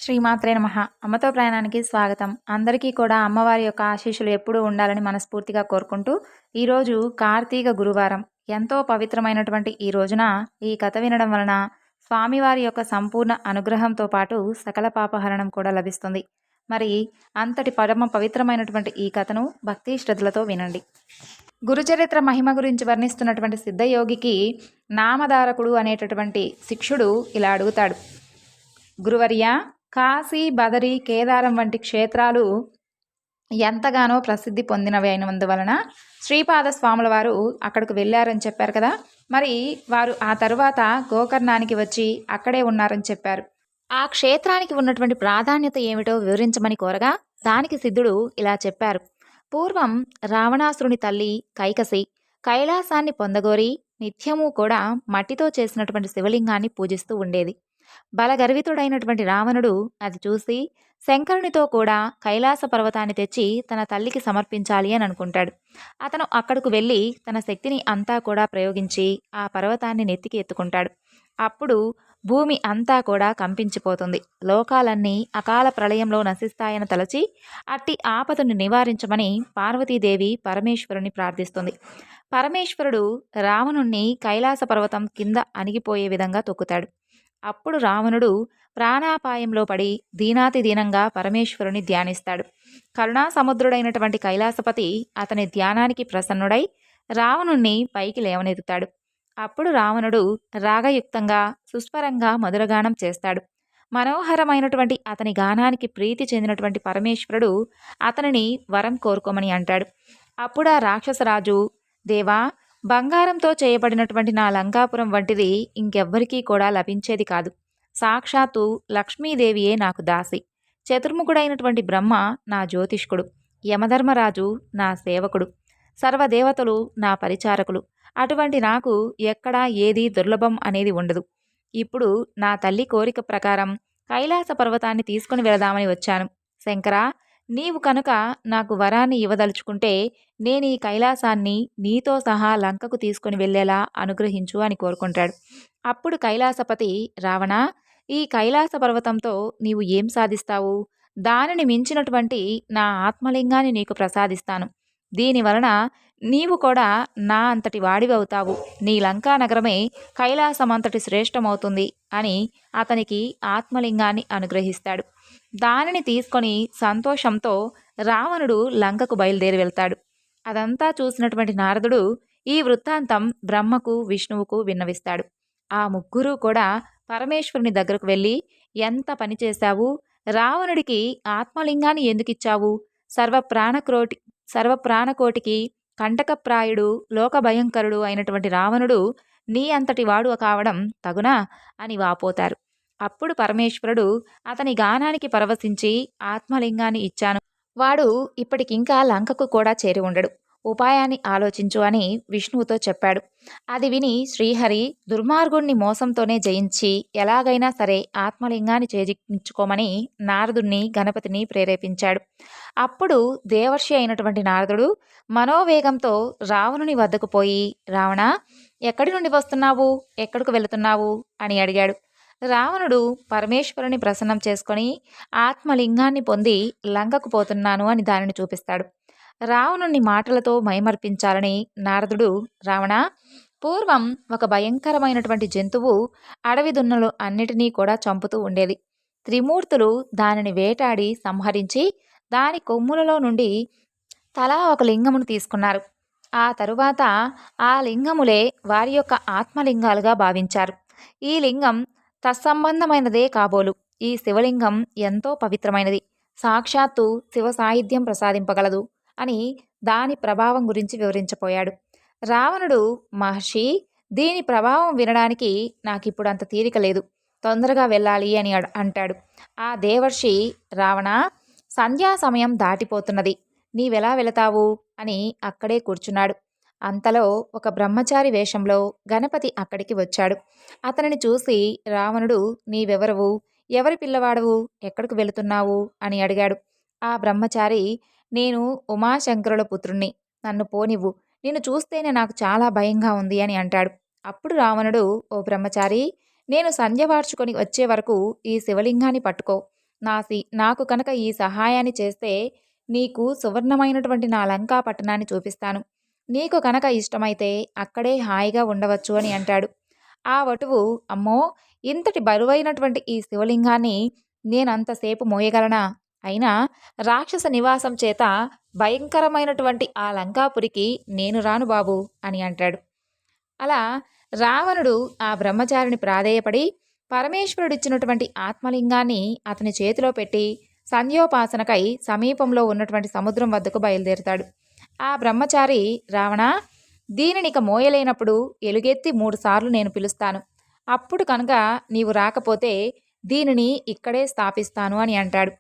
శ్రీమాత్రే నమః. అమ్మతో ప్రయాణానికి స్వాగతం. అందరికీ కూడా అమ్మవారి యొక్క ఆశీస్సులు ఎప్పుడూ ఉండాలని మనస్ఫూర్తిగా కోరుకుంటూ, ఈరోజు కార్తీక గురువారం. ఎంతో పవిత్రమైనటువంటి ఈ రోజున ఈ కథ వినడం వలన స్వామివారి యొక్క సంపూర్ణ అనుగ్రహంతో పాటు సకల పాపహరణం కూడా లభిస్తుంది. మరి అంతటి పరమ పవిత్రమైనటువంటి ఈ కథను భక్తి శ్రద్ధలతో వినండి. గురుచరిత్ర మహిమ గురించి వర్ణిస్తున్నటువంటి సిద్ధయోగికి నామధారకుడు అనేటటువంటి శిష్యుడు ఇలా అడుగుతాడు. గురువర్య, కాశీ, బదరి, కేదారం వంటి క్షేత్రాలు ఎంతగానో ప్రసిద్ధి పొందినవి అయినందువలన శ్రీపాద స్వాముల వారు అక్కడికి వెళ్ళారని చెప్పారు కదా. మరి వారు ఆ తరువాత గోకర్ణానికి వచ్చి అక్కడే ఉన్నారని చెప్పారు. ఆ క్షేత్రానికి ఉన్నటువంటి ప్రాధాన్యత ఏమిటో వివరించమని కోరగా దానికి సిద్ధుడు ఇలా చెప్పారు. పూర్వం రావణాసురుని తల్లి కైకసి కైలాసాన్ని పొందగోరి నిత్యము కూడా మట్టితో చేసినటువంటి శివలింగాన్ని పూజిస్తూ ఉండేది. బలగర్వితుడైనటువంటి రావణుడు అది చూసి శంకరునితో కూడా కైలాస పర్వతాన్ని తెచ్చి తన తల్లికి సమర్పించాలి అని అనుకుంటాడు. అతను అక్కడకు వెళ్ళి తన శక్తిని అంతా కూడా ప్రయోగించి ఆ పర్వతాన్ని నెత్తికి ఎత్తుకుంటాడు. అప్పుడు భూమి అంతా కూడా కంపించిపోతుంది. లోకాలన్నీ అకాల ప్రళయంలో నశిస్తాయని తలచి అట్టి ఆపదను నివారించమని పార్వతీదేవి పరమేశ్వరుని ప్రార్థిస్తుంది. పరమేశ్వరుడు రావణుణ్ణి కైలాస పర్వతం కింద అణిగిపోయే విధంగా తొక్కుతాడు. అప్పుడు రావణుడు ప్రాణాపాయంలో పడి దీనాతి దీనంగా పరమేశ్వరుని ధ్యానిస్తాడు. కరుణా సముద్రుడైనటువంటి కైలాసపతి అతని ధ్యానానికి ప్రసన్నుడై రావణుణ్ణి పైకి లేవనెత్తుతాడు. అప్పుడు రావణుడు రాగయుక్తంగా సుస్వరంగా మధురగానం చేస్తాడు. మనోహరమైనటువంటి అతని గానానికి ప్రీతి చెందినటువంటి పరమేశ్వరుడు అతనిని వరం కోరుకోమని అంటాడు. అప్పుడు ఆ రాక్షసరాజు, దేవా, బంగారంతో చేయబడినటువంటి నా లంకాపురం వంటిది ఇంకెవ్వరికీ కూడా లభించేది కాదు. సాక్షాత్తు లక్ష్మీదేవియే నాకు దాసి. చతుర్ముఖుడైనటువంటి బ్రహ్మ నా జ్యోతిష్కుడు, యమధర్మరాజు నా సేవకుడు, సర్వదేవతలు నా పరిచారకులు. అటువంటి నాకు ఎక్కడా ఏది దుర్లభం అనేది ఉండదు. ఇప్పుడు నా తల్లి కోరిక ప్రకారం కైలాస పర్వతాన్ని తీసుకుని వెళదామని వచ్చాను. శంకరా, నీవు కనుక నాకు వరాన్ని ఇవ్వదలుచుకుంటే నేను ఈ కైలాసాన్ని నీతో సహా లంకకు తీసుకుని వెళ్ళేలా అనుగ్రహించు అని కోరుకుంటాడు. అప్పుడు కైలాసపతి, రావణ, ఈ కైలాస పర్వతంతో నీవు ఏం సాధిస్తావు? దానిని మించినటువంటి నా ఆత్మలింగాన్ని నీకు ప్రసాదిస్తాను. దీనివలన నీవు కూడా నా అంతటి వాడివి అవుతావు. నీ లంకా నగరమే కైలాసమంతటి శ్రేష్టమవుతుంది అని అతనికి ఆత్మలింగాన్ని అనుగ్రహిస్తాడు. దానిని తీసుకొని సంతోషంతో రావణుడు లంకకు బయలుదేరి వెళ్తాడు. అదంతా చూసినటువంటి నారదుడు ఈ వృత్తాంతం బ్రహ్మకు, విష్ణువుకు విన్నవిస్తాడు. ఆ ముగ్గురు కూడా పరమేశ్వరుని దగ్గరకు వెళ్ళి, ఎంత పని చేశావు? రావణుడికి ఆత్మలింగాన్ని ఎందుకిచ్చావు? సర్వప్రాణకోటికి కంటకప్రాయుడు, లోకభయంకరుడు అయినటువంటి రావణుడు నీ అంతటి వాడు కావడం తగునా అని వాపోతారు. అప్పుడు పరమేశ్వరుడు అతని గానానికి పరవశించి ఆత్మలింగాన్ని ఇచ్చాను. వాడు ఇప్పటికింకా లంకకు కూడా చేరి ఉండడు. ఉపాయాన్ని ఆలోచించు అని విష్ణువుతో చెప్పాడు. అది విని శ్రీహరి దుర్మార్గుణ్ణి మోసంతోనే జయించి ఎలాగైనా సరే ఆత్మలింగాన్ని చేజిక్కించుకోమని నారదుణ్ణి, గణపతిని ప్రేరేపించాడు. అప్పుడు దేవర్షి అయినటువంటి నారదుడు మనోవేగంతో రావణుని వద్దకు పోయి, రావణ, ఎక్కడి నుండి వస్తున్నావు? ఎక్కడికి వెళుతున్నావు అని అడిగాడు. రావణుడు పరమేశ్వరుని ప్రసన్నం చేసుకొని ఆత్మలింగాన్ని పొంది లంకకు పోతున్నాను అని దానిని చూపిస్తాడు. రావణుని మాటలతో మైమర్పించాలని నారదుడు, రావణ, పూర్వం ఒక భయంకరమైనటువంటి జంతువు అడవి దున్నలు అన్నిటినీ కూడా చంపుతూ ఉండేది. త్రిమూర్తులు దానిని వేటాడి సంహరించి దాని కొమ్ములలో నుండి తలా ఒక లింగమును తీసుకున్నారు. ఆ తరువాత ఆ లింగములే వారి యొక్క ఆత్మలింగాలుగా భావించారు. ఈ లింగం తత్సంబంధమైనదే కాబోలు. ఈ శివలింగం ఎంతో పవిత్రమైనది, సాక్షాత్తు శివ సాహిత్యం ప్రసాదింపగలదు అని దాని ప్రభావం గురించి వివరించపోయాడు. రావణుడు, మహర్షి, దీని ప్రభావం వినడానికి నాకిప్పుడు అంత తీరిక లేదు, తొందరగా వెళ్ళాలి అని అంటాడు. ఆ దేవర్షి, రావణ, సంధ్యా సమయం దాటిపోతున్నది, నీవెలా వెళతావు అని అక్కడే కూర్చున్నాడు. అంతలో ఒక బ్రహ్మచారి వేషంలో గణపతి అక్కడికి వచ్చాడు. అతనిని చూసి రావణుడు, నీవెవరవు? ఎవరి పిల్లవాడవు? ఎక్కడికి వెళుతున్నావు అని అడిగాడు. ఆ బ్రహ్మచారి, నేను ఉమాశంకరుల పుత్రుణ్ణి, నన్ను పోనివ్వు, నిన్ను చూస్తేనే నాకు చాలా భయంగా ఉంది అని అంటాడు. అప్పుడు రావణుడు, ఓ బ్రహ్మచారి, నేను సంధ్య వార్చుకొని వచ్చే వరకు ఈ శివలింగాన్ని పట్టుకో, నాకు కనుక ఈ సహాయాన్ని చేస్తే నీకు సువర్ణమైనటువంటి నా లంకా పట్టణాన్ని చూపిస్తాను. నీకు కనుక ఇష్టమైతే అక్కడే హాయిగా ఉండవచ్చు అని అంటాడు. ఆ వటువు, అమ్మో! ఇంతటి బరువైనటువంటి ఈ శివలింగాన్ని నేనంతసేపు మోయగలనా? అయినా రాక్షస నివాసం చేత భయంకరమైనటువంటి ఆ లంకాపురికి నేను రాను బాబు అని అంటాడు. అలా రావణుడు ఆ బ్రహ్మచారిని ప్రాధేయపడి పరమేశ్వరుడిచ్చినటువంటి ఆత్మలింగాన్ని అతని చేతిలో పెట్టి సంధ్యోపాసనకై సమీపంలో ఉన్నటువంటి సముద్రం వద్దకు బయలుదేరుతాడు. ఆ బ్రహ్మచారి, రావణ, దీనినిక మోయలేనప్పుడు ఎలుగెత్తి 3 సార్లు నేను పిలుస్తాను. అప్పుడు కనుక నీవు రాకపోతే దీనిని ఇక్కడే స్థాపిస్తాను అని అంటాడు.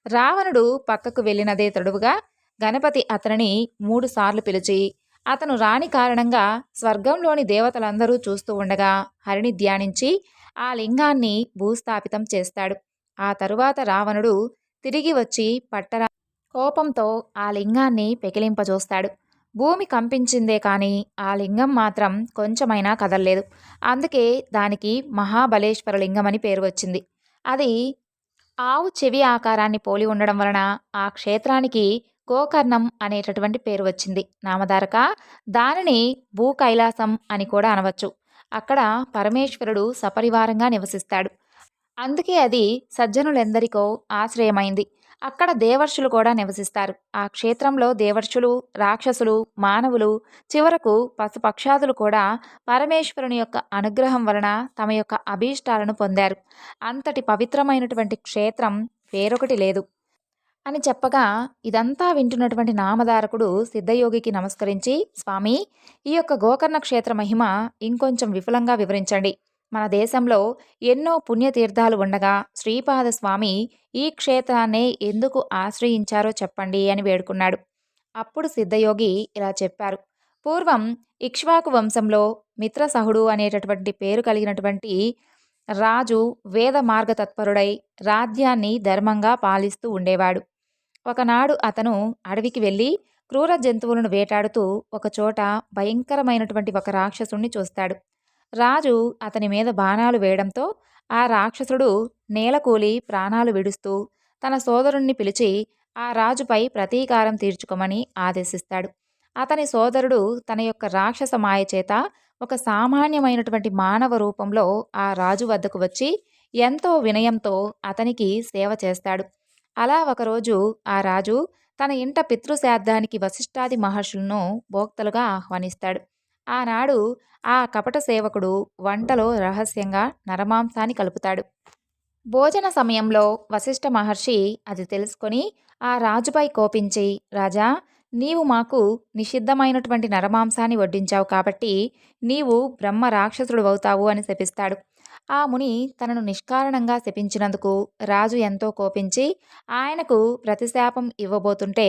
రావణుడు పక్కకు వెళ్ళినదే తడువుగా గణపతి అతనిని 3 సార్లు పిలిచి అతను రాని కారణంగా స్వర్గంలోని దేవతలందరూ చూస్తూ ఉండగా హరిని ధ్యానించి ఆ లింగాన్ని భూస్థాపితం చేస్తాడు. ఆ తరువాత రావణుడు తిరిగి వచ్చి కోపంతో ఆ లింగాన్ని పెకిలింపజూస్తాడు. భూమి కంపించిందే కాని ఆ లింగం మాత్రం కొంచెమైనా కదల్లేదు. అందుకే దానికి మహాబలేశ్వర లింగం అని పేరు వచ్చింది. అది ఆవు చెవి ఆకారాన్ని పోలి ఉండడం వలన ఆ క్షేత్రానికి గోకర్ణం అనేటటువంటి పేరు వచ్చింది నామధారక. దానిని భూ కైలాసం అని కూడా అనవచ్చు. అక్కడ పరమేశ్వరుడు సపరివారంగా నివసిస్తాడు. అందుకే అది సజ్జనులెందరికో ఆశ్రయమైంది. అక్కడ దేవర్షులు కూడా నివసిస్తారు. ఆ క్షేత్రంలో దేవర్షులు, రాక్షసులు, మానవులు, చివరకు పశుపక్షాదులు కూడా పరమేశ్వరుని యొక్క అనుగ్రహం వలన తమ యొక్క అభీష్టాలను పొందారు. అంతటి పవిత్రమైనటువంటి క్షేత్రం వేరొకటి లేదు అని చెప్పగా ఇదంతా వింటున్నటువంటి నామధారకుడు సిద్ధయోగికి నమస్కరించి, స్వామి, ఈ యొక్క గోకర్ణ క్షేత్ర మహిమ ఇంకొంచెం విపులంగా వివరించండి. మన దేశంలో ఎన్నో పుణ్యతీర్థాలు ఉండగా శ్రీపాద స్వామి ఈ క్షేత్రాన్నే ఎందుకు ఆశ్రయించారో చెప్పండి అని వేడుకున్నాడు. అప్పుడు సిద్ధయోగి ఇలా చెప్పారు. పూర్వం ఇక్ష్వాకు వంశంలో మిత్రసహుడు అనేటటువంటి పేరు కలిగినటువంటి రాజు వేద మార్గతత్పరుడై రాజ్యాన్ని ధర్మంగా పాలిస్తూ ఉండేవాడు. ఒకనాడు అతను అడవికి వెళ్ళి క్రూర జంతువులను వేటాడుతూ ఒకచోట భయంకరమైనటువంటి ఒక రాక్షసుణ్ణి చూస్తాడు. రాజు అతని మీద బాణాలు వేయడంతో ఆ రాక్షసుడు నేలకూలి ప్రాణాలు విడుస్తూ తన సోదరుణ్ణి పిలిచి ఆ రాజుపై ప్రతీకారం తీర్చుకోమని ఆదేశిస్తాడు. అతని సోదరుడు తన యొక్క రాక్షస మాయ చేత ఒక సామాన్యమైనటువంటి మానవ రూపంలో ఆ రాజు వద్దకు వచ్చి ఎంతో వినయంతో అతనికి సేవ చేస్తాడు. అలా ఒకరోజు ఆ రాజు తన ఇంట పితృశ్రాద్ధానికి వశిష్ఠాది మహర్షులను భోక్తలుగా ఆహ్వానిస్తాడు. ఆనాడు ఆ కపట సేవకుడు వంటలో రహస్యంగా నరమాంసాన్ని కలుపుతాడు. భోజన సమయంలో వశిష్ఠ మహర్షి అది తెలుసుకొని ఆ రాజుపై కోపించి, రాజా, నీవు మాకు నిషిద్ధమైనటువంటి నరమాంసాన్ని వడ్డించావు కాబట్టి నీవు బ్రహ్మ రాక్షసుడు అవుతావు అని శపిస్తాడు. ఆ ముని తనను నిష్కారణంగా శపించినందుకు రాజు ఎంతో కోపించి ఆయనకు ప్రతిశాపం ఇవ్వబోతుంటే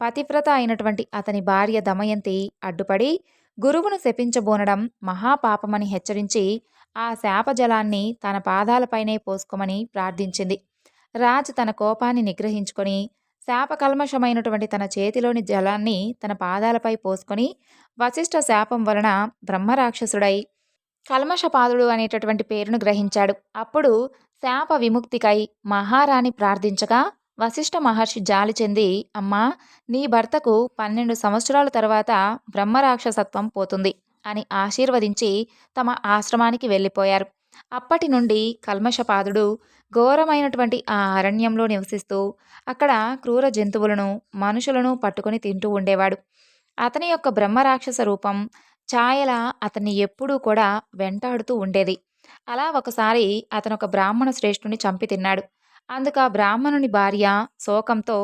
పతివ్రత అయినటువంటి అతని భార్య దమయంతి అడ్డుపడి గురువును శపించబోనడం మహాపాపమని హెచ్చరించి ఆ శాపజలాన్ని తన పాదాలపైనే పోసుకోమని ప్రార్థించింది. రాజు తన కోపాన్ని నిగ్రహించుకొని శాపకల్మషమైనటువంటి తన చేతిలోని జలాన్ని తన పాదాలపై పోసుకొని వశిష్ఠ శాపం వలన బ్రహ్మరాక్షసుడై కల్మషపాదుడు అనేటటువంటి పేరును గ్రహించాడు. అప్పుడు శాప విముక్తికై మహారాణి ప్రార్థించగా వశిష్ఠ మహర్షి జాలి చెంది, అమ్మా, నీ భర్తకు 12 సంవత్సరాల తర్వాత బ్రహ్మరాక్షసత్వం పోతుంది అని ఆశీర్వదించి తమ ఆశ్రమానికి వెళ్ళిపోయారు. అప్పటి నుండి కల్మషపాదుడు ఘోరమైనటువంటి ఆ అరణ్యంలో నివసిస్తూ అక్కడ క్రూర జంతువులను, మనుషులను పట్టుకొని తింటూ ఉండేవాడు. అతని యొక్క బ్రహ్మరాక్షస రూపం ఛాయల అతన్ని ఎప్పుడూ కూడా వెంటాడుతూ ఉండేది. అలా ఒకసారి అతను ఒక బ్రాహ్మణ శ్రేష్ఠుని చంపి తిన్నాడు. అందుకు ఆ బ్రాహ్మణుని భార్య శోకంతో,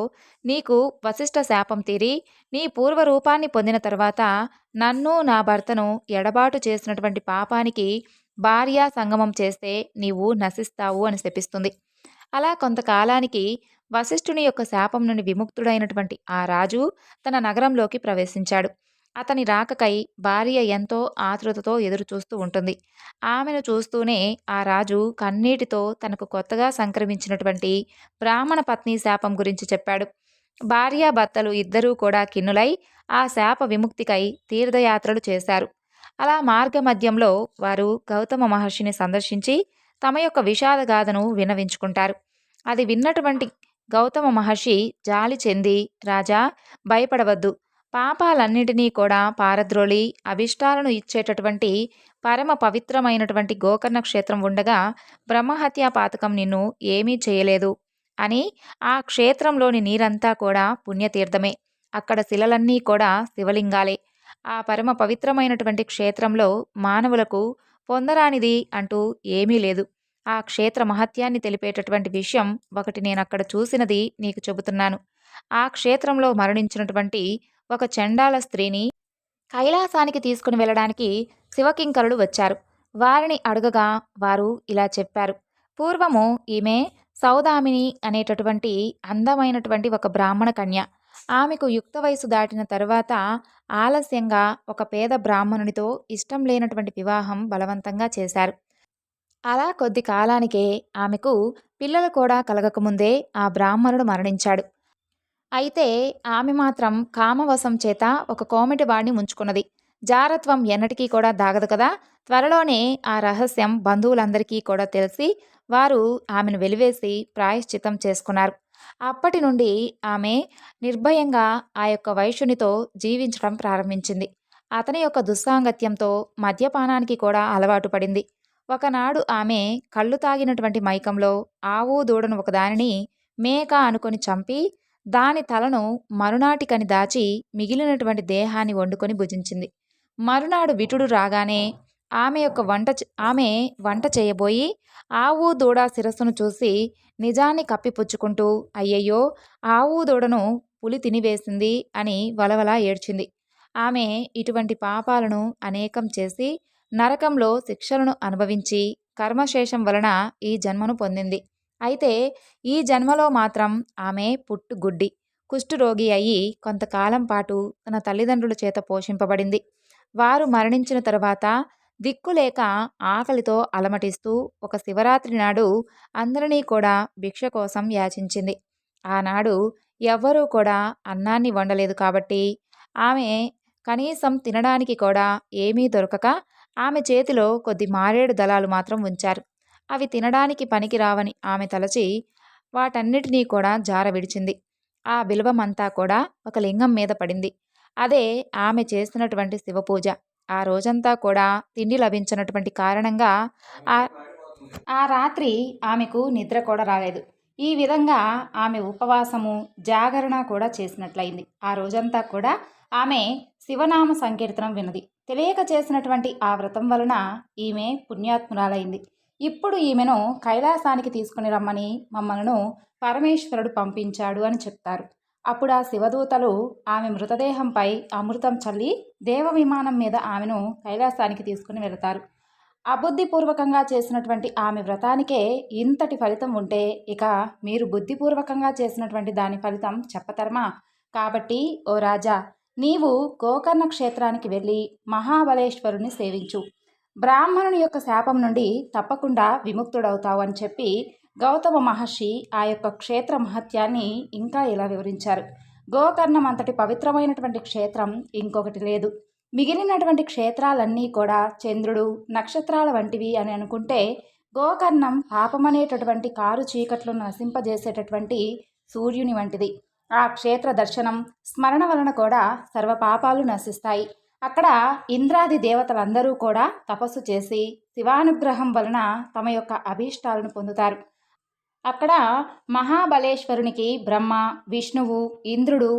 నీకు వశిష్ఠ శాపం తీరి నీ పూర్వరూపాన్ని పొందిన తర్వాత నన్ను నా భర్తను ఎడబాటు చేసినటువంటి పాపానికి భార్యా సంగమం చేస్తే నీవు నశిస్తావు అని శపిస్తుంది. అలా కొంతకాలానికి వశిష్ఠుని యొక్క శాపం నుండి విముక్తుడైనటువంటి ఆ రాజు తన నగరంలోకి ప్రవేశించాడు. అతని రాకకై భార్య ఎంతో ఆతృతతో ఎదురుచూస్తూ ఉంటుంది. ఆమెను చూస్తూనే ఆ రాజు కన్నీటితో తనకు కొత్తగా సంక్రమించినటువంటి బ్రాహ్మణ పత్ని శాపం గురించి చెప్పాడు. భార్యాభర్తలు ఇద్దరూ కూడా కిన్నులై ఆ శాప విముక్తికై తీర్థయాత్రలు చేశారు. అలా మార్గమధ్యంలో వారు గౌతమ మహర్షిని సందర్శించి తమ యొక్క విషాదగాథను విన్నవించుకుంటారు. అది విన్నటువంటి గౌతమ మహర్షి జాలి చెంది, రాజా భయపడవద్దు. పాపాలన్నిటినీ కూడా పారద్రోలి అభిష్టాలను ఇచ్చేటటువంటి పరమ పవిత్రమైనటువంటి గోకర్ణ క్షేత్రం ఉండగా బ్రహ్మహత్యా పాతకం నిన్ను ఏమీ చేయలేదు అని. ఆ క్షేత్రంలోని నీరంతా కూడా పుణ్యతీర్థమే. అక్కడ శిలలన్నీ కూడా శివలింగాలే. ఆ పరమ పవిత్రమైనటువంటి క్షేత్రంలో మానవులకు పొందరానిది అంటూ ఏమీ లేదు. ఆ క్షేత్ర మహత్యాన్ని తెలిపేటటువంటి విషయం ఒకటి నేనక్కడ చూసినది నీకు చెబుతున్నాను. ఆ క్షేత్రంలో మరణించినటువంటి ఒక చండాల స్త్రీని కైలాసానికి తీసుకుని వెళ్ళడానికి శివకింకరులు వచ్చారు. వారిని అడగగా వారు ఇలా చెప్పారు. పూర్వము ఈమె సౌదామిని అనేటటువంటి అందమైనటువంటి ఒక బ్రాహ్మణ కన్య. ఆమెకు యుక్త వయసు దాటిన తరువాత ఆలస్యంగా ఒక పేద బ్రాహ్మణునితో ఇష్టం లేనటువంటి వివాహం బలవంతంగా చేశారు. అలా కొద్ది కాలానికే ఆమెకు పిల్లలు కూడా కలగకముందే ఆ బ్రాహ్మణుడు మరణించాడు. అయితే ఆమె మాత్రం కామవశం చేత ఒక కోమిటివాడిని ఉంచుకున్నది. జారత్వం ఎన్నటికీ కూడా దాగదు కదా! త్వరలోనే ఆ రహస్యం బంధువులందరికీ కూడా తెలిసి వారు ఆమెను వెలివేసి ప్రాయశ్చిత్తం చేసుకున్నారు. అప్పటి నుండి ఆమె నిర్భయంగా ఆ యొక్క వైశ్యునితో జీవించడం ప్రారంభించింది. అతని యొక్క దుస్సాంగత్యంతో మద్యపానానికి కూడా అలవాటు పడింది. ఒకనాడు ఆమె కళ్ళు తాగినటువంటి మైకంలో ఆవు దూడను ఒకదానిని మేక అనుకొని చంపి దాని తలను మరునాటికని దాచి మిగిలినటువంటి దేహాన్ని వండుకొని భుజించింది. మరునాడు విటుడు రాగానే ఆమె వంట చేయబోయి ఆవు దూడ శిరస్సును చూసి నిజాన్ని కప్పిపుచ్చుకుంటూ అయ్యయ్యో, ఆవు దూడను పులి తినివేసింది అని వలవలా ఏడ్చింది. ఆమె ఇటువంటి పాపాలను అనేకం చేసి నరకంలో శిక్షలను అనుభవించి కర్మశేషం వలన ఈ జన్మను పొందింది. అయితే ఈ జన్మలో మాత్రం ఆమె పుట్టుగుడ్డి, కుష్ఠరోగి అయి కొంతకాలం పాటు తన తల్లిదండ్రుల చేత పోషింపబడింది. వారు మరణించిన తరువాత దిక్కులేక ఆకలితో అలమటిస్తూ ఒక శివరాత్రి నాడు అందరినీ కూడా భిక్ష కోసం యాచించింది. ఆనాడు ఎవ్వరూ కూడా అన్నాన్ని వండలేదు కాబట్టి ఆమె కనీసం తినడానికి కూడా ఏమీ దొరకక ఆమె చేతిలో కొద్ది మారేడు దళాలు మాత్రం ఉంచారు. అవి తినడానికి పనికిరావని ఆమె తలచి వాటన్నిటినీ కూడా జార విడిచింది. ఆ బిల్వమంతా కూడా ఒక లింగం మీద పడింది. అదే ఆమె చేసినటువంటి శివపూజ. ఆ రోజంతా కూడా తిండి లభించినటువంటి కారణంగా ఆ ఆ రాత్రి ఆమెకు నిద్ర కూడా రాలేదు. ఈ విధంగా ఆమె ఉపవాసము, జాగరణ కూడా చేసినట్లయింది. ఆ రోజంతా కూడా ఆమె శివనామ సంకీర్తనం విన్నది. తెలియక చేసినటువంటి ఆ వ్రతం వలన ఈమె పుణ్యాత్మురాలైంది. ఇప్పుడు ఈమెను కైలాసానికి తీసుకుని రమ్మని మమ్మలను పరమేశ్వరుడు పంపించాడు అని చెప్తారు. అప్పుడు ఆ శివదూతలు ఆమె మృతదేహంపై అమృతం చల్లి దేవ విమానం మీద ఆమెను కైలాసానికి తీసుకుని వెళతారు. అబుద్ధిపూర్వకంగా చేసినటువంటి ఆమె వ్రతానికే ఇంతటి ఫలితం ఉంటే ఇక మీరు బుద్ధిపూర్వకంగా చేసినటువంటి దాని ఫలితం చెప్పతరమా? కాబట్టి ఓ రాజా, నీవు గోకర్ణ క్షేత్రానికి వెళ్ళి మహాబలేశ్వరుని సేవించు. బ్రాహ్మణుని యొక్క శాపం నుండి తప్పకుండా విముక్తుడవుతావు అని చెప్పి గౌతమ మహర్షి ఆ యొక్క క్షేత్ర మహత్యాన్ని ఇంకా ఇలా వివరించారు. గోకర్ణం అంతటి పవిత్రమైనటువంటి క్షేత్రం ఇంకొకటి లేదు. మిగిలినటువంటి క్షేత్రాలన్నీ కూడా చంద్రుడు, నక్షత్రాల వంటివి అని అనుకుంటే గోకర్ణం పాపమనేటటువంటి కారు చీకట్లను నశింపజేసేటటువంటి సూర్యుని వంటిది. ఆ క్షేత్ర దర్శనం, స్మరణ వలన కూడా సర్వ పాపాలు నశిస్తాయి. అక్కడ ఇంద్రాది దేవతలందరూ కూడా తపస్సు చేసి శివానుగ్రహం వలన తమ యొక్క అభీష్టాలను పొందుతారు. అక్కడ మహాబలేశ్వరునికి బ్రహ్మ, విష్ణువు, ఇంద్రుడు,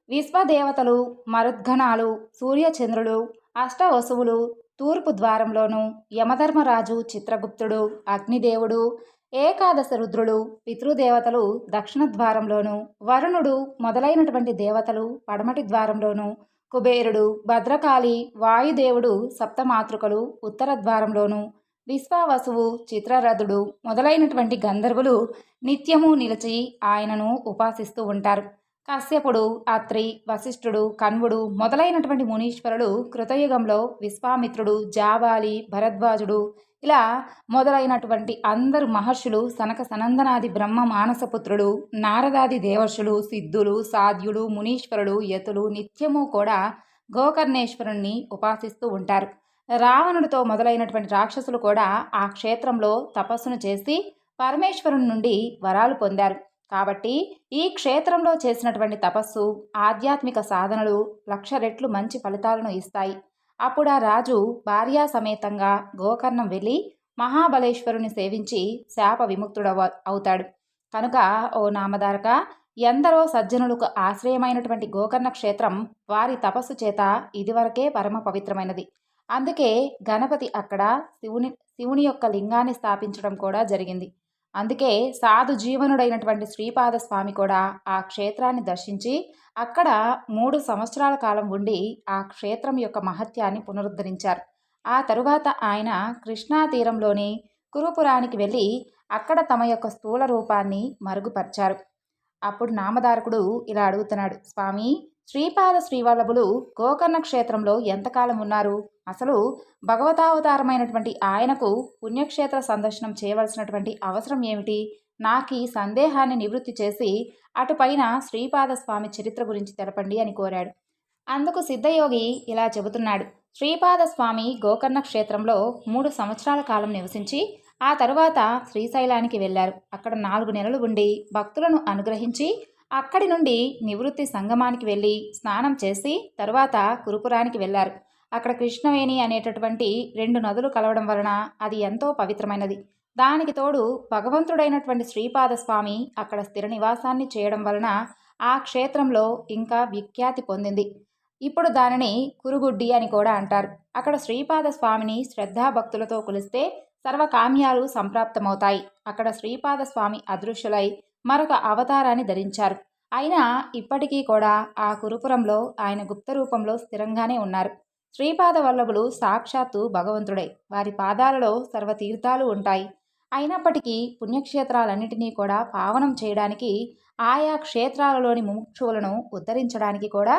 విశ్వదేవతలు, మరుద్గణాలు, సూర్యచంద్రులు, అష్టవసువులు తూర్పు ద్వారంలోను, యమధర్మరాజు చిత్రగుప్తుడు, అగ్నిదేవుడు, ఏకాదశ రుద్రులు, పితృదేవతలు దక్షిణ ద్వారంలోను, వరుణుడు మొదలైనటువంటి దేవతలు పడమటి ద్వారంలోను, కుబేరుడు, భద్రకాళి, వాయుదేవుడు సప్తమాతృకలు ఉత్తర ద్వారంలోను, విశ్వావసువు, చిత్రరథుడు మొదలైనటువంటి గంధర్వులు నిత్యము నిలిచి ఆయనను ఉపాసిస్తూ ఉంటారు. కశ్యపుడు, అత్రి, వశిష్ఠుడు, కణ్వుడు మొదలైనటువంటి మునీశ్వరుడు కృతయుగంలో విశ్వామిత్రుడు, జాబాలి, భరద్వాజుడు ఇలా మొదలైనటువంటి అందరు మహర్షులు, సనక సనందనాది బ్రహ్మ మానసపుత్రుడు, నారదాది దేవర్షులు, సిద్ధులు, సాధ్యులు, మునీశ్వరులు, యతులు నిత్యము కూడా గోకర్ణేశ్వరుణ్ణి ఉపాసిస్తూ ఉంటారు. రావణుడితో మొదలైనటువంటి రాక్షసులు కూడా ఆ క్షేత్రంలో తపస్సును చేసి పరమేశ్వరుని నుండి వరాలు పొందారు. కాబట్టి ఈ క్షేత్రంలో చేసినటువంటి తపస్సు, ఆధ్యాత్మిక సాధనలు 1,00,000 రెట్లు మంచి ఫలితాలను ఇస్తాయి. అప్పుడు ఆ రాజు భార్యా సమేతంగా గోకర్ణం వెళ్ళి మహాబలేశ్వరుని సేవించి శాప అవుతాడు. కనుక ఓ నామధారక, ఎందరో సజ్జనులకు ఆశ్రయమైనటువంటి గోకర్ణ క్షేత్రం వారి తపస్సు చేత ఇదివరకే పరమ పవిత్రమైనది. అందుకే గణపతి అక్కడ శివుని యొక్క లింగాన్ని స్థాపించడం కూడా జరిగింది. అందుకే సాధు జీవనుడైనటువంటి శ్రీపాద స్వామి కూడా ఆ క్షేత్రాన్ని దర్శించి అక్కడ 3 సంవత్సరాల కాలం ఉండి ఆ క్షేత్రం యొక్క మహత్యాన్ని పునరుద్ధరించారు. ఆ తరువాత ఆయన కృష్ణా తీరంలోని కురుపురానికి వెళ్ళి అక్కడ తమ యొక్క స్థూల రూపాన్ని మరుగుపరిచారు. అప్పుడు నామధారకుడు ఇలా అడుగుతున్నాడు, స్వామి, శ్రీపాద శ్రీవల్లభులు గోకర్ణ క్షేత్రంలో ఎంతకాలం ఉన్నారు? అసలు భగవతావతారమైనటువంటి ఆయనకు పుణ్యక్షేత్ర సందర్శనం చేయవలసినటువంటి అవసరం ఏమిటి? నాకు ఈ సందేహాన్ని నివృత్తి చేసి అటుపైన శ్రీపాద స్వామి చరిత్ర గురించి తెలపండి అని కోరాడు. అందుకు సిద్ధయోగి ఇలా చెబుతున్నాడు. శ్రీపాద స్వామి గోకర్ణ క్షేత్రంలో 3 సంవత్సరాల కాలం నివసించి ఆ తరువాత శ్రీశైలానికి వెళ్ళారు. అక్కడ 4 నెలలు ఉండి భక్తులను అనుగ్రహించి అక్కడి నుండి నివృత్తి సంగమానికి వెళ్ళి స్నానం చేసి తరువాత కురుపురానికి వెళ్ళారు. అక్కడ కృష్ణవేణి అనేటటువంటి 2 నదులు కలవడం వలన అది ఎంతో పవిత్రమైనది. దానికి తోడు భగవంతుడైనటువంటి శ్రీపాద స్వామి అక్కడ స్థిర నివాసాన్ని చేయడం వలన ఆ క్షేత్రంలో ఇంకా విఖ్యాతి పొందింది. ఇప్పుడు దానిని కురుగుడ్డి అని కూడా అంటారు. అక్కడ శ్రీపాద స్వామిని శ్రద్ధాభక్తులతో కొలిస్తే సర్వకామ్యాలు సంప్రాప్తమవుతాయి. అక్కడ శ్రీపాద స్వామి అదృశ్యులై మరొక అవతారాన్ని ధరించారు. అయినా ఇప్పటికీ కూడా ఆ కురుపురంలో ఆయన గుప్త రూపంలో స్థిరంగానే ఉన్నారు. శ్రీపాద వల్లభులు సాక్షాత్తు భగవంతుడై వారి పాదాలలో సర్వతీర్థాలు ఉంటాయి. అయినప్పటికీ పుణ్యక్షేత్రాలన్నిటినీ కూడా పావనం చేయడానికి, ఆయా క్షేత్రాలలోని ముముక్షువులను ఉద్ధరించడానికి కూడా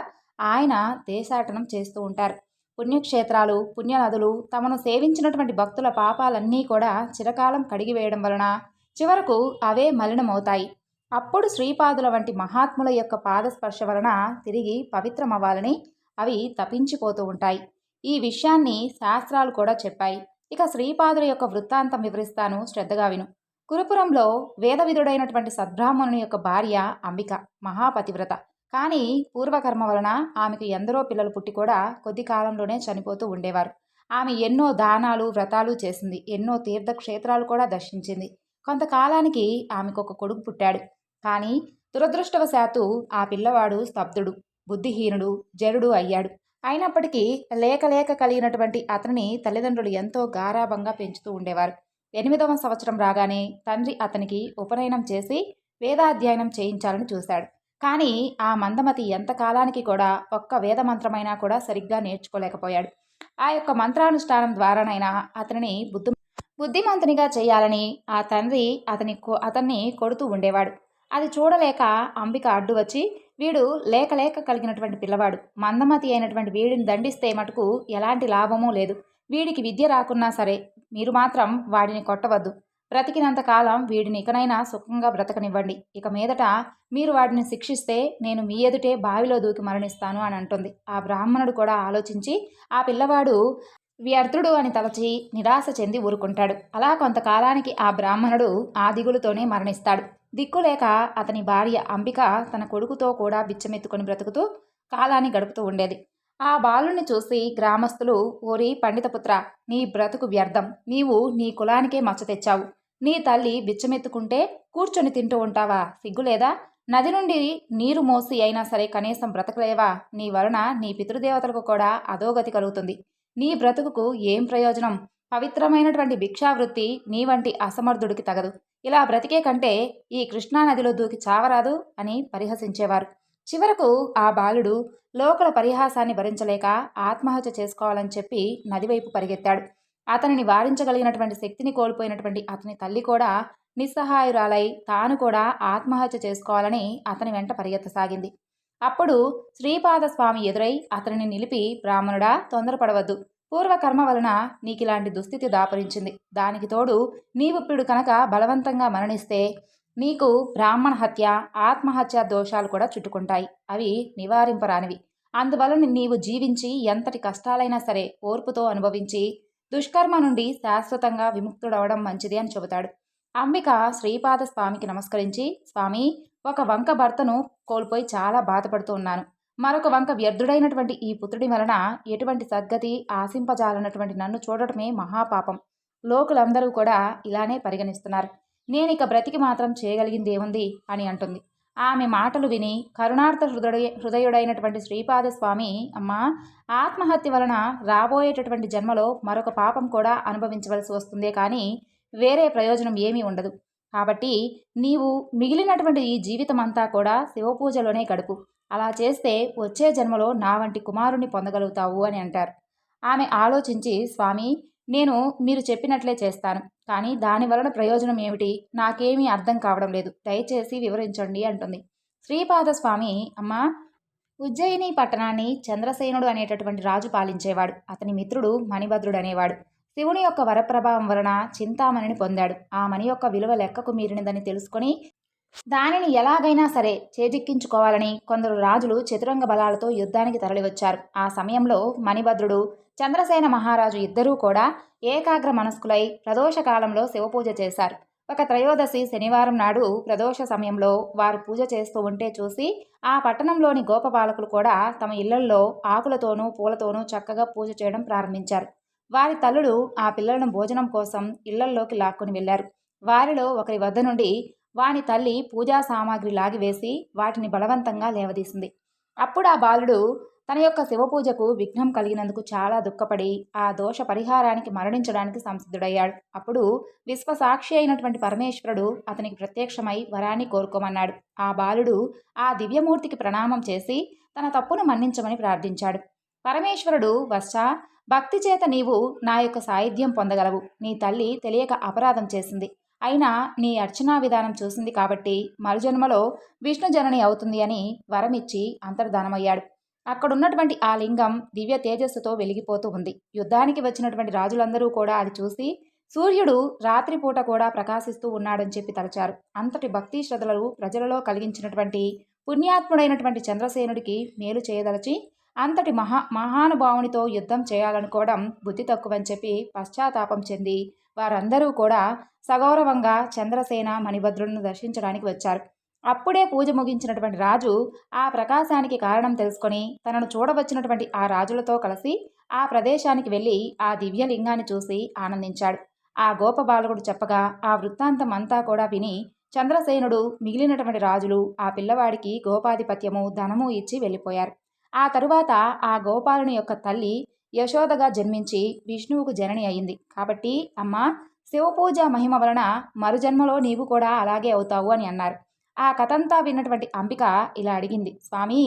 ఆయన దేశాటనం చేస్తూ ఉంటారు. పుణ్యక్షేత్రాలు, పుణ్యనదులు తమను సేవించినటువంటి భక్తుల పాపాలన్నీ కూడా చిరకాలం కడిగివేయడం వలన చివరకు అవే మలినమవుతాయి. అప్పుడు శ్రీపాదుల వంటి మహాత్ముల యొక్క పాదస్పర్శ వలన తిరిగి పవిత్రమవ్వాలని అవి తపించిపోతూ ఉంటాయి. ఈ విషయాన్ని శాస్త్రాలు కూడా చెప్పాయి. ఇక శ్రీపాదుల యొక్క వృత్తాంతం వివరిస్తాను, శ్రద్ధగా విను. కురుపురంలో వేదవిధుడైనటువంటి సద్బ్రాహ్మణుని యొక్క భార్య అంబిక మహాపతివ్రత. కానీ పూర్వకర్మ వలన ఆమెకు ఎందరో పిల్లలు పుట్టి కూడా కొద్ది కాలంలోనే చనిపోతూ ఉండేవారు. ఆమె ఎన్నో దానాలు, వ్రతాలు చేసింది. ఎన్నో తీర్థక్షేత్రాలు కూడా దర్శించింది. కొంతకాలానికి ఆమెకు ఒక కొడుకు పుట్టాడు. కానీ దురదృష్టవశాత్తు ఆ పిల్లవాడు స్తబ్దుడు, బుద్ధిహీనుడు, జరుడు అయ్యాడు. అయినప్పటికీ లేక కలిగినటువంటి అతనిని తల్లిదండ్రులు ఎంతో గారాబంగా పెంచుతూ ఉండేవారు. 8వ సంవత్సరం రాగానే తండ్రి అతనికి ఉపనయనం చేసి వేదాధ్యయనం చేయించాలని చూశాడు. కానీ ఆ మందమతి ఎంతకాలానికి కూడా ఒక్క వేదమంత్రమైనా కూడా సరిగ్గా నేర్చుకోలేకపోయాడు. ఆ యొక్క మంత్రానుష్ఠానం ద్వారానైనా అతనిని బుద్ధిమంతునిగా చేయాలని ఆ తండ్రి అతన్ని కొడుతూ ఉండేవాడు. అది చూడలేక అంబిక అడ్డు వచ్చి, వీడు లేక కలిగినటువంటి పిల్లవాడు, మందమతి అయినటువంటి వీడిని దండిస్తే మటుకు ఎలాంటి లాభమూ లేదు. వీడికి విద్య రాకున్నా సరే మీరు మాత్రం వాడిని కొట్టవద్దు. బ్రతికినంతకాలం వీడిని ఇకనైనా సుఖంగా బ్రతకనివ్వండి. ఇక మీదట మీరు వాడిని శిక్షిస్తే నేను మీ ఎదుటే బావిలో దూకి మరణిస్తాను అని అంటుంది. ఆ బ్రాహ్మణుడు కూడా ఆలోచించి ఆ పిల్లవాడు వ్యర్థుడు అని తలచి నిరాశ చెంది ఊరుకుంటాడు. అలా కొంతకాలానికి ఆ బ్రాహ్మణుడు ఆ దిగులుతోనే మరణిస్తాడు. దిక్కులేక అతని భార్య అంబిక తన కొడుకుతో కూడా బిచ్చమెత్తుకొని బ్రతుకుతూ కాలాన్ని గడుపుతూ ఉండేది. ఆ బాలుని చూసి గ్రామస్తులు, ఓరి పండితపుత్ర, నీ బ్రతుకు వ్యర్థం. నీవు నీ కులానికే మచ్చ తెచ్చావు. నీ తల్లి బిచ్చమెత్తుకుంటే కూర్చొని తింటూ ఉంటావా? సిగ్గులేదా? నది నుండి నీరు మోసి అయినా సరే కనీసం బ్రతకలేవా? నీ వలన నీ పితృదేవతలకు కూడా అధోగతి కలుగుతుంది. నీ బ్రతుకుకు ఏం ప్రయోజనం? పవిత్రమైనటువంటి భిక్షావృత్తి నీ వంటి అసమర్థుడికి తగదు. ఇలా బ్రతికే కంటే ఈ కృష్ణానదిలో దూకి చావరాదు అని పరిహసించేవారు. చివరకు ఆ బాలుడు లోకల పరిహాసాన్ని భరించలేక ఆత్మహత్య చేసుకోవాలని చెప్పి నదివైపు పరిగెత్తాడు. అతనిని వారించగలిగినటువంటి శక్తిని కోల్పోయినటువంటి అతని తల్లి కూడా నిస్సహాయురాలై తాను కూడా ఆత్మహత్య చేసుకోవాలని అతని వెంట పరిగెత్తసాగింది. అప్పుడు శ్రీపాదస్వామి ఎదురై అతనిని నిలిపి, బ్రాహ్మణుడా, తొందరపడవద్దు. పూర్వకర్మ వలన నీకిలాంటి దుస్థితి దాపరించింది. దానికి తోడు నీవిప్పుడు కనుక బలవంతంగా మరణిస్తే నీకు బ్రాహ్మణ హత్య, ఆత్మహత్య దోషాలు కూడా చుట్టుకుంటాయి. అవి నివారింపరానివి. అందువలన నీవు జీవించి ఎంతటి కష్టాలైనా సరే ఓర్పుతో అనుభవించి దుష్కర్మ నుండి శాశ్వతంగా విముక్తుడవడం మంచిది అని చెబుతాడు. అంబిక శ్రీపాద స్వామికి నమస్కరించి, స్వామి, ఒక వంక భర్తను కోల్పోయి చాలా బాధపడుతూ ఉన్నాను. మరొక వంక వ్యర్థుడైనటువంటి ఈ పుత్రుడి వలన ఎటువంటి సద్గతి ఆశింపజాలన్నటువంటి నన్ను చూడటమే మహాపాపం. లోకులందరూ కూడా ఇలానే పరిగణిస్తున్నారు. నేనిక బ్రతికి మాత్రం చేయగలిగిందేముంది అని అంటుంది. ఆమె మాటలు విని కరుణార్థ హృదయుడైనటువంటి శ్రీపాదస్వామి, అమ్మా, ఆత్మహత్య వలన రాబోయేటటువంటి జన్మలో మరొక పాపం కూడా అనుభవించవలసి వస్తుందే కానీ వేరే ప్రయోజనం ఏమీ ఉండదు. కాబట్టి నీవు మిగిలినటువంటి ఈ జీవితం అంతా కూడా శివపూజలోనే గడుపు. అలా చేస్తే వచ్చే జన్మలో నా వంటి కుమారుని పొందగలుగుతావు అని అంటారు. ఆమె ఆలోచించి, స్వామి, నేను మీరు చెప్పినట్లే చేస్తాను. కానీ దాని వలన ప్రయోజనం ఏమిటి? నాకేమీ అర్థం కావడం లేదు. దయచేసి వివరించండి అంటుంది. శ్రీపాద స్వామి, అమ్మా, ఉజ్జయిని పట్టణాన్ని చంద్రసేనుడు అనేటటువంటి రాజు పాలించేవాడు. అతని మిత్రుడు మణిభద్రుడు అనేవాడు. శివుని యొక్క వరప్రభావం వలన చింతామణిని పొందాడు. ఆ మణి యొక్క విలువ లెక్కకు మీరినదని తెలుసుకొని దానిని ఎలాగైనా సరే చేజిక్కించుకోవాలని కొందరు రాజులు చతురంగ బలాలతో యుద్ధానికి తరలివచ్చారు. ఆ సమయంలో మణిభద్రుడు, చంద్రసేన మహారాజు ఇద్దరూ కూడా ఏకాగ్ర మనస్కులై ప్రదోష కాలంలో శివపూజ చేశారు. ఒక త్రయోదశి శనివారం నాడు ప్రదోష సమయంలో వారు పూజ చేస్తూ ఉంటే చూసి ఆ పట్టణంలోని గోపపాలకులు కూడా తమ ఇళ్లల్లో ఆకులతోనూ పూలతోనూ చక్కగా పూజ చేయడం ప్రారంభించారు. వారి తల్లులు ఆ పిల్లలను భోజనం కోసం ఇళ్లల్లోకి లాక్కొని వెళ్లారు. వారిలో ఒకరి వద్ద నుండి వాని తల్లి పూజా సామాగ్రి లాగివేసి వాటిని బలవంతంగా లేవదీసింది. అప్పుడు ఆ బాలుడు తన యొక్క శివపూజకు విఘ్నం కలిగినందుకు చాలా దుఃఖపడి ఆ దోష పరిహారానికి మరణించడానికి సంసిద్ధుడయ్యాడు. అప్పుడు విశ్వసాక్షి అయినటువంటి పరమేశ్వరుడు అతనికి ప్రత్యక్షమై వరాన్ని కోరుకోమన్నాడు. ఆ బాలుడు ఆ దివ్యమూర్తికి ప్రణామం చేసి తన తప్పును మన్నించమని ప్రార్థించాడు. పరమేశ్వరుడు, వత్సా, భక్తి చేత నీవు నా యొక్క సాయుధ్యం పొందగలవు. నీ తల్లి తెలియక అపరాధం చేసింది. అయినా నీ అర్చనా విధానం చూసింది కాబట్టి మరుజన్మలో విష్ణు జనని అవుతుంది అని వరమిచ్చి అంతర్ధానమయ్యాడు. అక్కడున్నటువంటి ఆ లింగం దివ్య తేజస్సుతో వెలిగిపోతూ ఉంది. యుద్ధానికి వచ్చినటువంటి రాజులందరూ కూడా అది చూసి సూర్యుడు రాత్రిపూట కూడా ప్రకాశిస్తూ ఉన్నాడని చెప్పి తలచారు. అంతటి భక్తి శ్రద్ధలు ప్రజలలో కలిగించినటువంటి పుణ్యాత్ముడైనటువంటి చంద్రసేనుడికి మేలు చేయదలచి అంతటి మహానుభావునితో యుద్ధం చేయాలనుకోవడం బుద్ధి తక్కువని చెప్పి పశ్చాత్తాపం చెంది వారందరూ కూడా సగౌరవంగా చంద్రసేన మణిభద్రులను దర్శించడానికి వచ్చారు. అప్పుడే పూజ ముగించినటువంటి రాజు ఆ ప్రకాశానికి కారణం తెలుసుకొని తనను చూడవచ్చినటువంటి ఆ రాజులతో కలిసి ఆ ప్రదేశానికి వెళ్ళి ఆ దివ్యలింగాన్ని చూసి ఆనందించాడు. ఆ గోపబాలకుడు చెప్పగా ఆ వృత్తాంతం అంతా కూడా విని చంద్రసేనుడు, మిగిలినటువంటి రాజులు ఆ పిల్లవాడికి గోపాధిపత్యము, ధనము ఇచ్చి వెళ్ళిపోయారు. ఆ తరువాత ఆ గోపాలుని యొక్క తల్లి యశోదగా జన్మించి విష్ణువుకు జనని అయింది. కాబట్టి అమ్మా, శివపూజ మహిమ వలన మరుజన్మలో నీవు కూడా అలాగే అవుతావు అని అన్నారు. ఆ కథంతా విన్నటువంటి అంబిక ఇలా అడిగింది, స్వామి,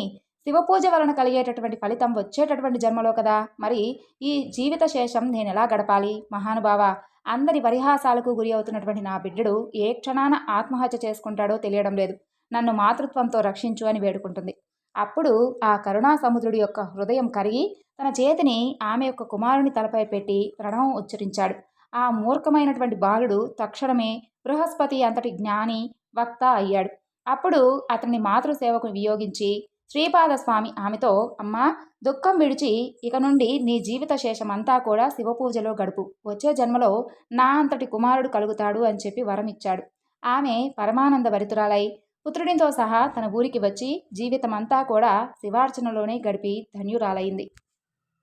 శివపూజ వలన కలిగేటటువంటి ఫలితం వచ్చేటటువంటి జన్మలో కదా, మరి ఈ జీవిత శేషం నేనెలా గడపాలి? మహానుభావ, అందరి పరిహాసాలకు గురి అవుతున్నటువంటి నా బిడ్డడు ఏ క్షణాన ఆత్మహత్య చేసుకుంటాడో తెలియడం లేదు. నన్ను మాతృత్వంతో రక్షించు అని వేడుకుంటుంది. అప్పుడు ఆ కరుణా సముద్రుడి యొక్క హృదయం కరిగి తన చేతిని ఆమె యొక్క కుమారుని తలపై పెట్టి ప్రణవం ఉచ్చరించాడు. ఆ మూర్ఖమైనటువంటి బాలుడు తక్షణమే బృహస్పతి అంతటి జ్ఞాని, వక్త అయ్యాడు. అప్పుడు అతని మాతృసేవకు వియోగించి శ్రీపాదస్వామి ఆమెతో, అమ్మా, దుఃఖం విడిచి ఇక నుండి నీ జీవిత శేషమంతా కూడా శివపూజలో గడుపు. వచ్చే జన్మలో నా అంతటి కుమారుడు కలుగుతాడు అని చెప్పి వరమిచ్చాడు. ఆమె పరమానంద భరితురాలై పుత్రుడితో సహా తన ఊరికి వచ్చి జీవితమంతా కూడా శివార్చనలోనే గడిపి ధన్యురాలైంది.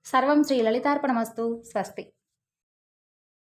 సర్వం శ్రీ లలితార్పణమస్తు. స్వస్తి.